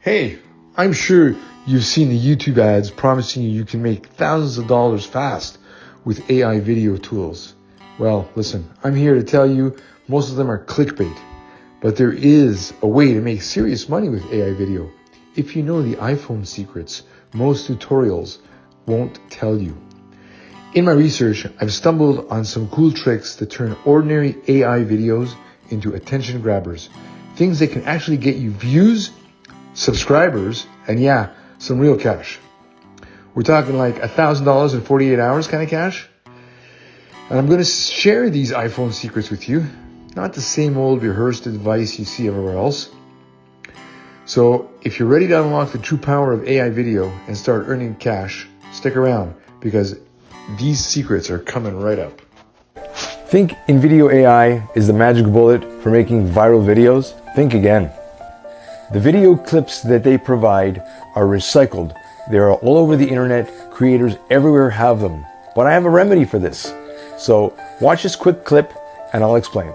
Hey, I'm sure you've seen the YouTube ads promising you can make thousands of dollars fast with AI video tools. Well, listen, I'm here to tell you most of them are clickbait, but there is a way to make serious money with AI video. If you know the iPhone secrets, most tutorials won't tell you. In my research, I've stumbled on some cool tricks to turn ordinary AI videos into attention grabbers. Things that can actually get you views, subscribers, and yeah, some real cash. We're talking like $1,000 in 48 hours kind of cash. And I'm going to share these iPhone secrets with you, not the same old rehearsed advice you see everywhere else. So if you're ready to unlock the true power of AI video and start earning cash, stick around because these secrets are coming right up. Think Invideo AI is the magic bullet for making viral videos? Think again. The video clips that they provide are recycled. They are all over the internet. Creators everywhere have them. But I have a remedy for this. So watch this quick clip and I'll explain.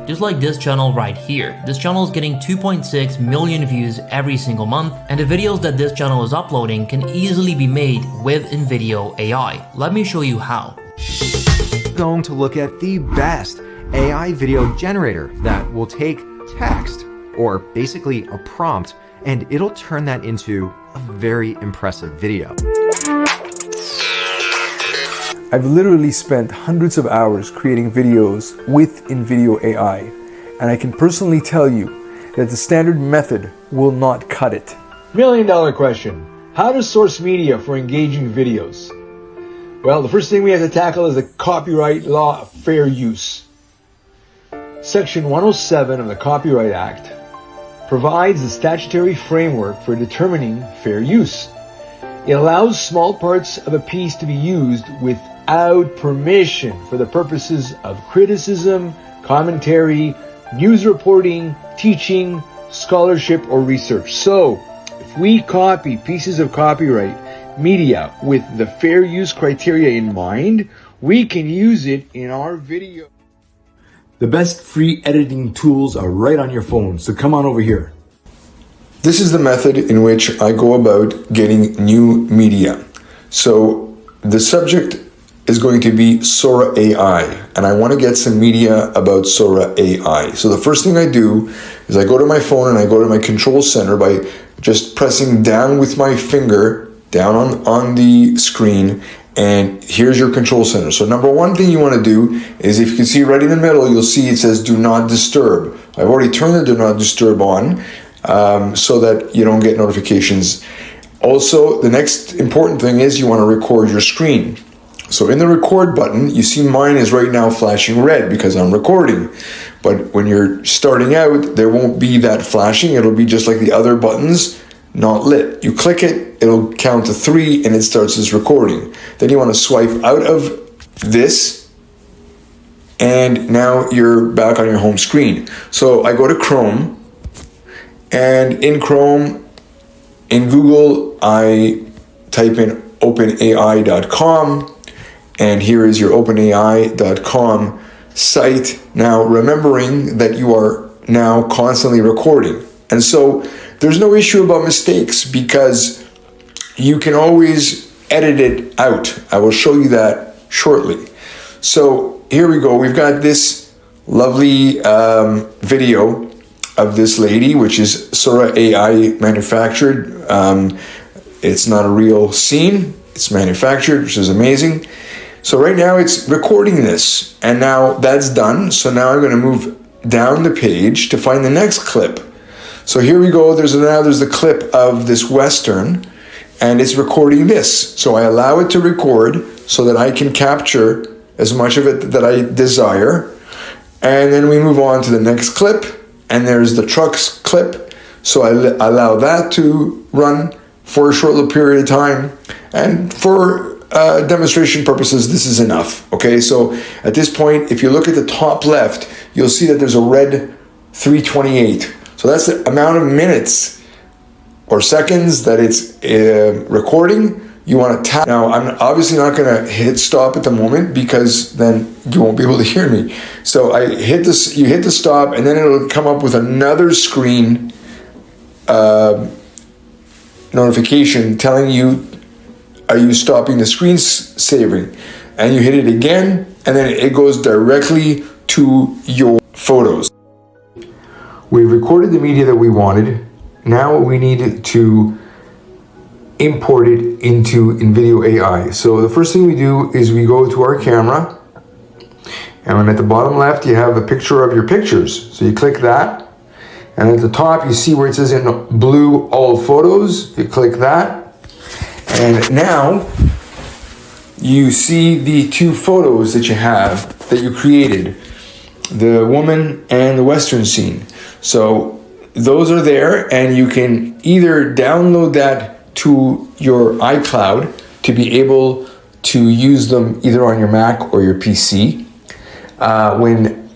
Just like this channel right here. This channel is getting 2.6 million views every single month, and the videos that this channel is uploading can easily be made with Invideo AI. Let me show you how. Going to look at the best AI video generator that will take text, or basically a prompt, and it'll turn that into a very impressive video. I've literally spent hundreds of hours creating videos with Invideo AI, and I can personally tell you that the standard method will not cut it. $1 million question. How to source media for engaging videos? Well, the first thing we have to tackle is the copyright law of fair use. Section 107 of the Copyright Act provides the statutory framework for determining fair use. It allows small parts of a piece to be used without permission for the purposes of criticism, commentary, news reporting, teaching, scholarship, or research. So, if we copy pieces of copyright media with the fair use criteria in mind, we can use it in our video. The best free editing tools are right on your phone, so come on over here. This is the method in which I go about getting new media. So the subject is going to be Sora AI, and I want to get some media about Sora AI. So the first thing I do is I go to my phone and I go to my control center by just pressing down with my finger down on the screen, and here's your control center. So number one thing you want to do is, if you can see right in the middle, you'll see it says do not disturb. I've already turned the do not disturb on so that you don't get notifications. Also, the next important thing is you want to record your screen. So in the record button, you see mine is right now flashing red because I'm recording. But when you're starting out, there won't be that flashing. It'll be just like the other buttons, not lit. You click it, it'll count to 3 and it starts as recording. Then you want to swipe out of this and now you're back on your home screen. So I go to Chrome, and in Chrome, in Google, I type in openai.com, and here is your openai.com site. Now, remembering that you are now constantly recording. And so there's no issue about mistakes because you can always edit it out. I will show you that shortly. So here we go. We've got this lovely video of this lady, which is Sora AI manufactured. It's not a real scene. It's manufactured, which is amazing. So right now it's recording this, and now that's done. So now I'm going to move down the page to find the next clip. So here we go. There's the clip of this Western, and it's recording this. So I allow it to record so that I can capture as much of it that I desire. And then we move on to the next clip, and there's the trucks clip. So I allow that to run for a short little period of time. And for demonstration purposes, this is enough. Okay, so at this point, if you look at the top left, you'll see that there's a red 328. So that's the amount of minutes or seconds that it's recording. You want to tap. Now, I'm obviously not going to hit stop at the moment because then you won't be able to hear me. So I hit this, you hit the stop, and then it'll come up with another screen notification telling you, are you stopping the screen saving? And you hit it again, and then it goes directly to your photos. We've recorded the media that we wanted. Now we need to import it into Invideo AI. So the first thing we do is we go to our camera, and at the bottom left you have a picture of your pictures. So you click that, and at the top you see where it says in blue all photos. You click that, and now you see the two photos that you have that you created, the woman and the Western scene. So those are there, and you can either download that to your iCloud to be able to use them either on your Mac or your PC. When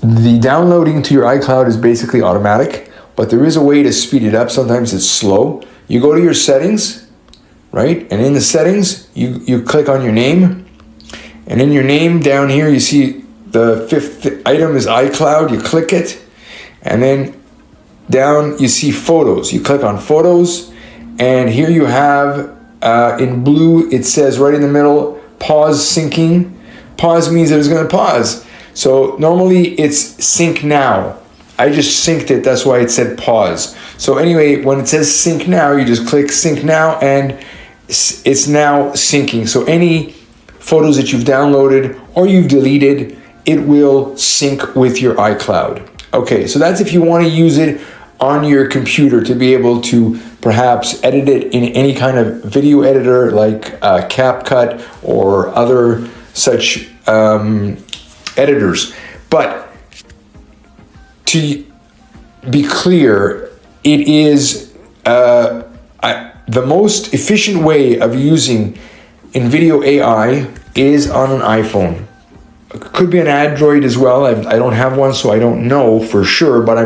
the downloading to your iCloud is basically automatic, but there is a way to speed it up. Sometimes it's slow. You go to your settings, right? And in the settings, you click on your name, and in your name down here, you see the fifth item is iCloud. You click it, and then down you see photos. You click on photos, and here you have in blue, it says right in the middle, pause syncing. Pause means that it's going to pause. So normally it's sync now. I just synced it, that's why it said pause. So anyway, when it says sync now, you just click sync now, and it's now syncing. So any photos that you've downloaded or you've deleted, it will sync with your iCloud. Okay, so that's if you want to use it on your computer to be able to perhaps edit it in any kind of video editor like CapCut or other such editors. But to be clear, it is the most efficient way of using Invideo AI is on an iPhone. It could be an Android as well. I don't have one, so I don't know for sure, but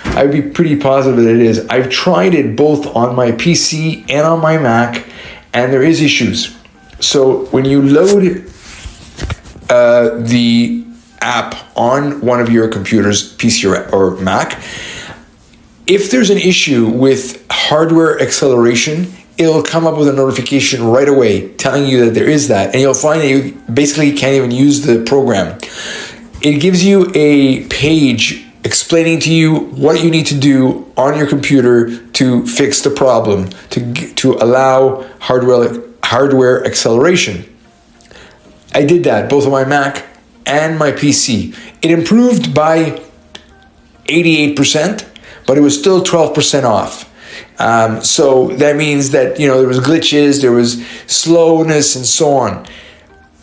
I'd be pretty positive that it is. I've tried it both on my PC and on my Mac, and there is issues. So when you load the app on one of your computers, PC or Mac, if there's an issue with hardware acceleration, it'll come up with a notification right away telling you that there is that, and you'll find that you basically can't even use the program. It gives you a page explaining to you what you need to do on your computer to fix the problem, to allow hardware acceleration. I did that both on my Mac and my PC. It improved by 88%, but it was still 12% off. So that means that, there was glitches, there was slowness, and so on.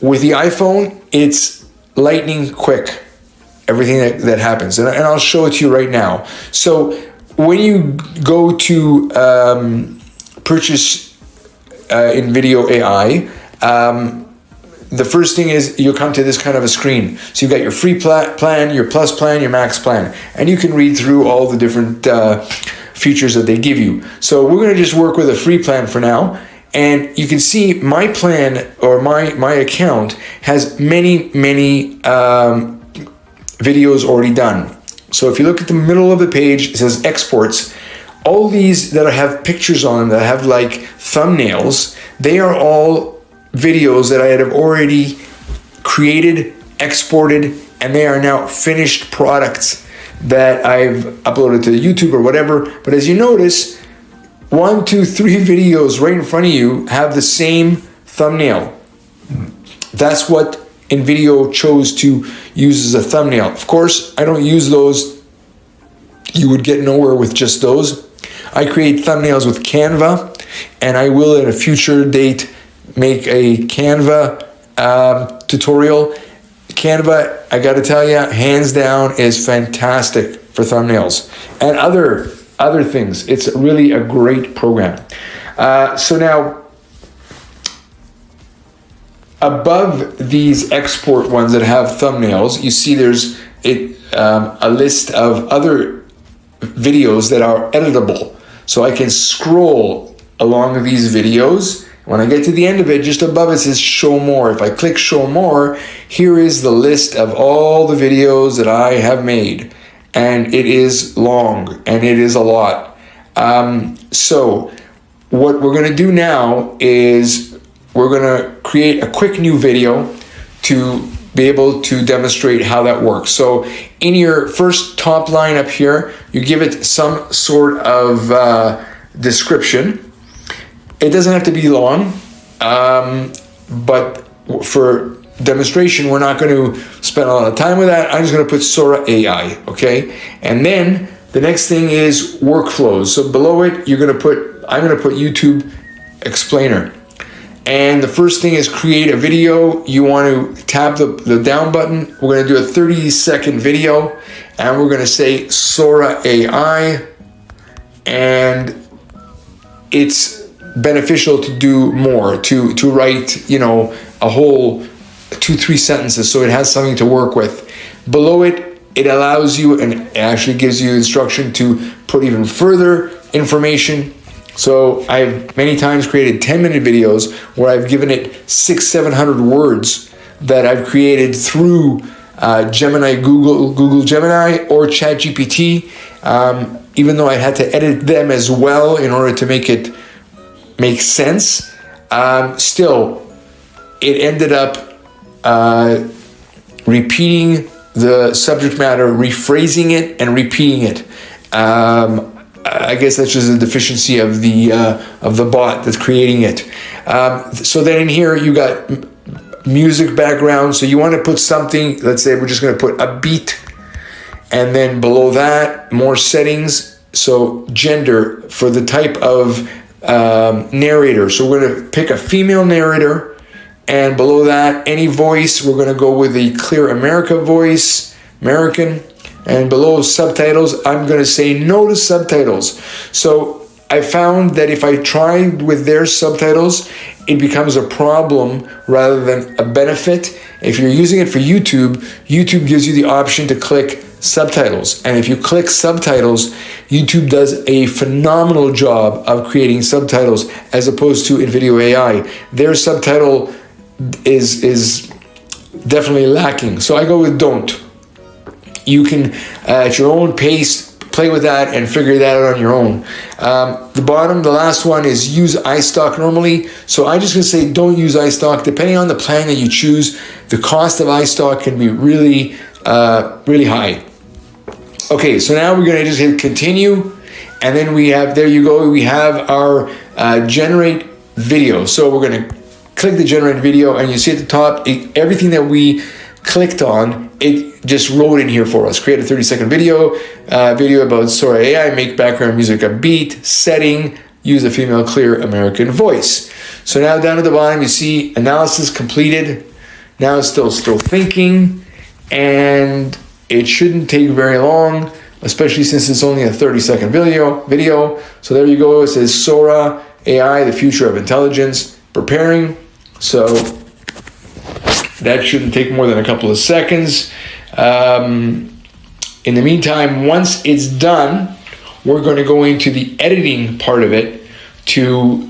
With the iPhone, it's lightning quick, everything that happens. And I'll show it to you right now. So when you go to purchase Invideo AI, the first thing is you'll come to this kind of a screen. So you've got your free plan, your plus plan, your max plan, and you can read through all the different features that they give you. So we're going to just work with a free plan for now, and you can see my plan or my account has many videos already done. So if you look at the middle of the page, it says exports. All these that have pictures on them that have like thumbnails, they are all videos that I have already created, exported, and they are now finished products that I've uploaded to YouTube or whatever. But as you notice, 1, 2, 3 videos right in front of you have the same thumbnail. That's what Invideo chose to use as a thumbnail. Of course, I don't use those. You would get nowhere with just those. I create thumbnails with Canva, and I will at a future date make a Canva tutorial. Canva, I gotta tell you, hands down is fantastic for thumbnails and other things. It's really a great program. So now, above these export ones that have thumbnails, you see there's a list of other videos that are editable. So I can scroll along these videos. When I get to the end of it, just above it says show more. If I click show more, here is the list of all the videos that I have made. And it is long, and it is a lot. So what we're going to do now is we're going to create a quick new video to be able to demonstrate how that works. So in your first top line up here, you give it some sort of description. It doesn't have to be long, but for demonstration, we're not going to spend a lot of time with that. I'm just going to put Sora AI, okay? And then the next thing is workflows. So below it, I'm going to put YouTube explainer. And the first thing is create a video. You want to tap the down button. We're going to do a 30-second video, and we're going to say Sora AI, and it's beneficial to do more, to write, a whole 2-3 sentences, so it has something to work with. Below it, it allows you and it actually gives you instruction to put even further information. So I've many times created 10-minute videos where I've given it 600-700 words that I've created through Gemini, Google Gemini, or ChatGPT, even though I had to edit them as well in order to make it make sense. Still, it ended up repeating the subject matter, rephrasing it, and repeating it. I guess that's just a deficiency of the bot that's creating it. So then in here you got music background. So you want to put something. Let's say we're just going to put a beat, and then below that more settings. So gender for the type of narrator. So we're going to pick a female narrator, and below that any voice. We're going to go with the Clear American. And below subtitles, I'm going to say no to subtitles. So I found that if I tried with their subtitles, it becomes a problem rather than a benefit. If you're using it for YouTube, YouTube gives you the option to click subtitles. And if you click subtitles, YouTube does a phenomenal job of creating subtitles as opposed to Invideo AI. Their subtitle is definitely lacking. So I go with don't. You can, at your own pace, play with that and figure that out on your own. The last one is use iStock normally. So I'm just going to say don't use iStock. Depending on the plan that you choose, the cost of iStock can be really, really high. Okay, so now we're going to just hit continue. And then we have, there you go, we have our generate video. So we're going to click the generate video, and you see at the top, everything that we clicked on, it just wrote in here for us. Create a 30-second video about Sora AI, make background music a beat, setting, use a female clear American voice. So now down at the bottom, you see analysis completed. Now it's still thinking, and it shouldn't take very long, especially since it's only a 30-second video. So there you go. It says Sora AI, the future of intelligence, preparing. So that shouldn't take more than a couple of seconds. In the meantime, once it's done, we're going to go into the editing part of it to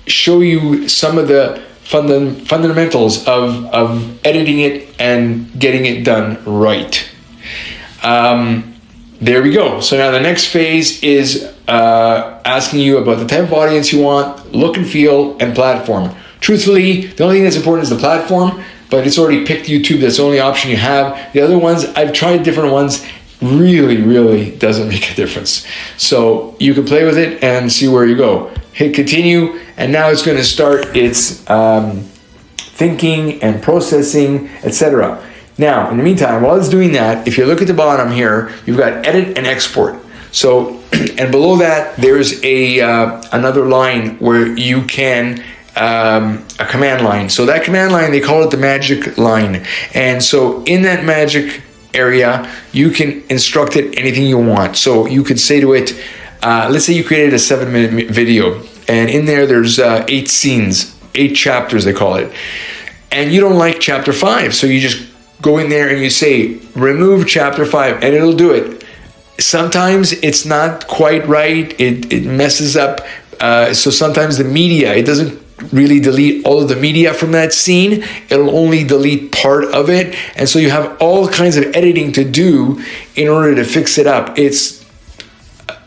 show you some of the fundamentals of editing it and getting it done right. There we go. So now the next phase is asking you about the type of audience you want, look and feel, and platform. Truthfully, the only thing that's important is the platform, but it's already picked YouTube. That's the only option you have. The other ones, I've tried different ones, really doesn't make a difference. So you can play with it and see where you go. Hit continue, and now it's going to start its thinking and processing, etc. Now, in the meantime, while it's doing that, if you look at the bottom here, you've got edit and export. So, and below that, there's another line where you can a command line. So that command line, they call it the magic line. And so in that magic area, you can instruct it anything you want. So you could say to it, let's say you created a 7-minute video, and in there's 8 scenes, 8 chapters, they call it. And you don't like chapter 5. So you just go in there and you say, remove chapter 5, and it'll do it. Sometimes it's not quite right. It messes up. So sometimes the media, it doesn't really delete all of the media from that scene. It'll only delete part of it. And so you have all kinds of editing to do in order to fix it up. It's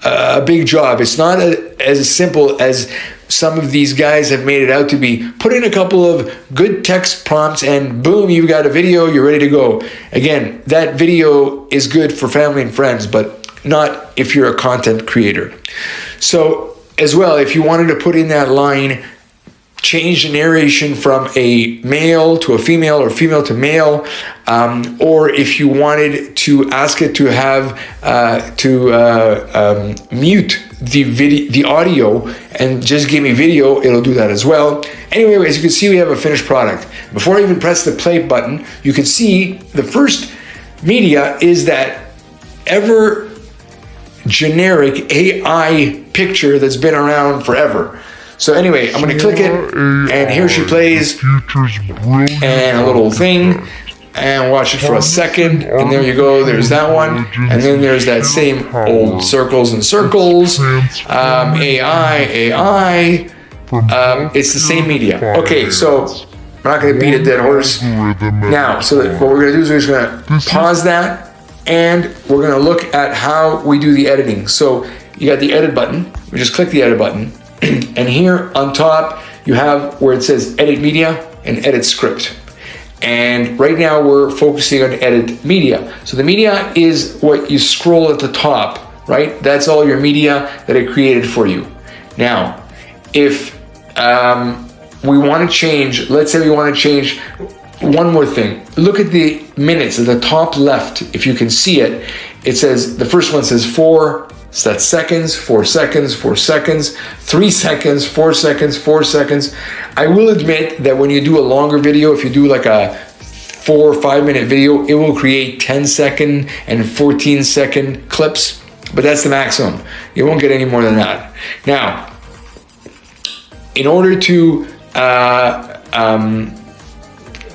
a big job. It's not as simple as some of these guys have made it out to be. Put in a couple of good text prompts and boom, you've got a video, you're ready to go. Again, that video is good for family and friends, but not if you're a content creator. So as well, if you wanted to put in that line, change the narration from a male to a female or female to male, or if you wanted to ask it to have mute the audio and just give me video, it'll do that as well. Anyway, as you can see, we have a finished product. Before I even press the play button, you can see the first media is that ever generic AI picture that's been around forever. So anyway, I'm going to click it, and here she plays, and a little thing, and watch it for a second, and there you go, there's that one, and then there's that same old circles and circles, AI, it's the same media. Okay, so we're not going to beat a dead horse. Now, so what we're going to do is we're just going to pause that, and we're going to look at how we do the editing. So you got the edit button, we just click the edit button, and here on top, you have where it says edit media and edit script. And right now we're focusing on edit media. So the media is what you scroll at the top, right? That's all your media that I created for you. Now, if we want to change, let's say we want to change one more thing. Look at the minutes at the top left. If you can see it, it says, the first one says 4, so that's seconds, 4 seconds, 4 seconds, 3 seconds, 4 seconds, 4 seconds. I will admit that when you do a longer video, if you do like a 4 or 5 minute video, it will create 10-second and 14-second clips, but that's the maximum. You won't get any more than that. Now, in order to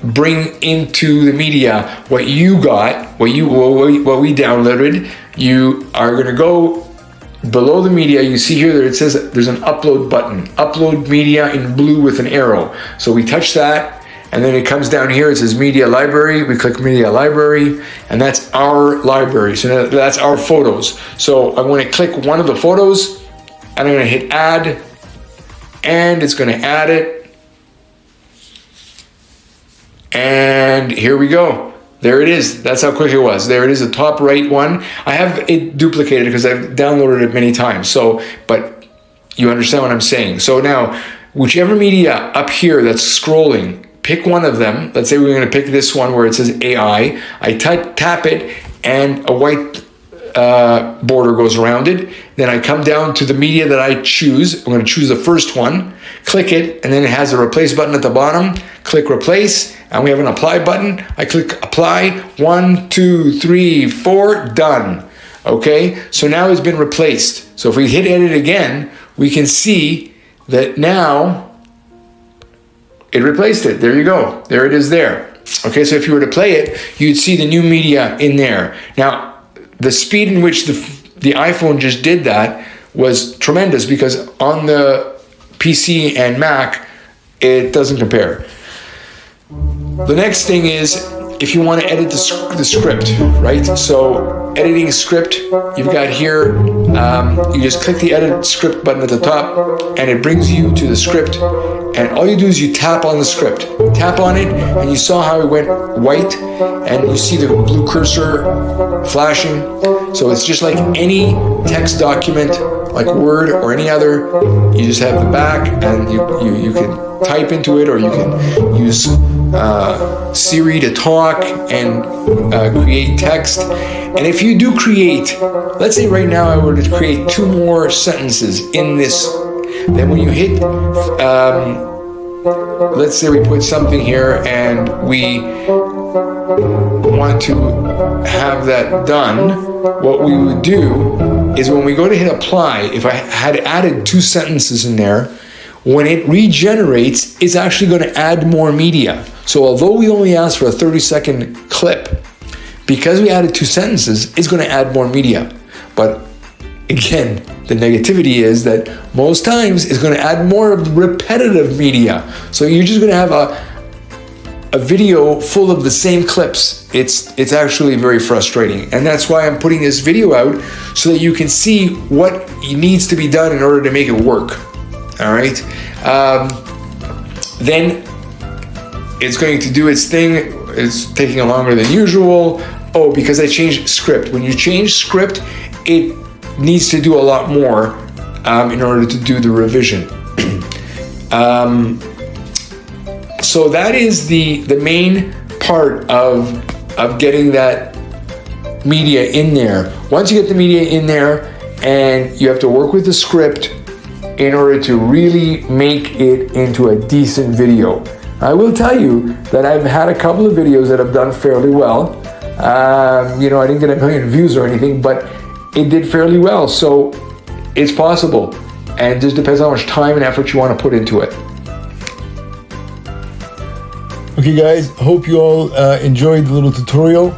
bring into the media what you got, what we downloaded, you are going to go below the media. You see here that it says there's an upload button, upload media in blue with an arrow. So we touch that, and then it comes down here, it says media library. We click media library, and that's our library. So that's our photos. So I'm going to click one of the photos, and I'm going to hit add, and it's going to add it. And here we go. There it is. That's how quick it was. There it is, the top right one. I have it duplicated because I've downloaded it many times. So, but you understand what I'm saying. So now, whichever media up here that's scrolling, pick one of them. Let's say we're going to pick this one where it says AI. I tap it, and a white border goes around it. Then I come down to the media that I choose. I'm going to choose the first one, click it, and then it has a replace button at the bottom. Click replace, and we have an apply button. I click apply, 1, 2, 3, 4, done. Okay, so now it's been replaced. So if we hit edit again, we can see that now it replaced it. There you go. There it is there. Okay, so if you were to play it, you'd see the new media in there. Now, the speed in which the iPhone just did that was tremendous, because on the PC and Mac, it doesn't compare. The next thing is, if you want to edit the script, right? So editing script, you've got here, you just click the edit script button at the top, and it brings you to the script. And all you do is you tap on the script, tap on it, and you saw how it went white, and you see the blue cursor flashing. So it's just like any text document, like Word or any other. You just have the back, and you can type into it, or you can use Siri to talk and create text. And if you do create, let's say right now I were to create 2 more sentences in this, then when you hit, let's say we put something here and we want to have that done, what we would do is when we go to hit apply, if I had added 2 sentences in there, when it regenerates, it's actually going to add more media. So although we only asked for a 30-second clip, because we added 2 sentences, it's going to add more media. But again, the negativity is that most times it's going to add more repetitive media. So you're just going to have a video full of the same clips, it's actually very frustrating. And that's why I'm putting this video out, so that you can see what needs to be done in order to make it work. All right. Then it's going to do its thing. It's taking longer than usual. Oh, because I changed script. When you change script, it needs to do a lot more in order to do the revision. So that is the main part of getting that media in there. Once you get the media in there, and you have to work with the script in order to really make it into a decent video. I will tell you that I've had a couple of videos that have done fairly well. You know, I didn't get 1 million views or anything, but it did fairly well. So it's possible. And it just depends on how much time and effort you want to put into it. Okay guys, hope you all enjoyed the little tutorial.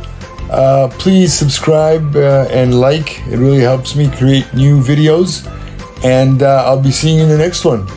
Please subscribe and like. It really helps me create new videos. And I'll be seeing you in the next one.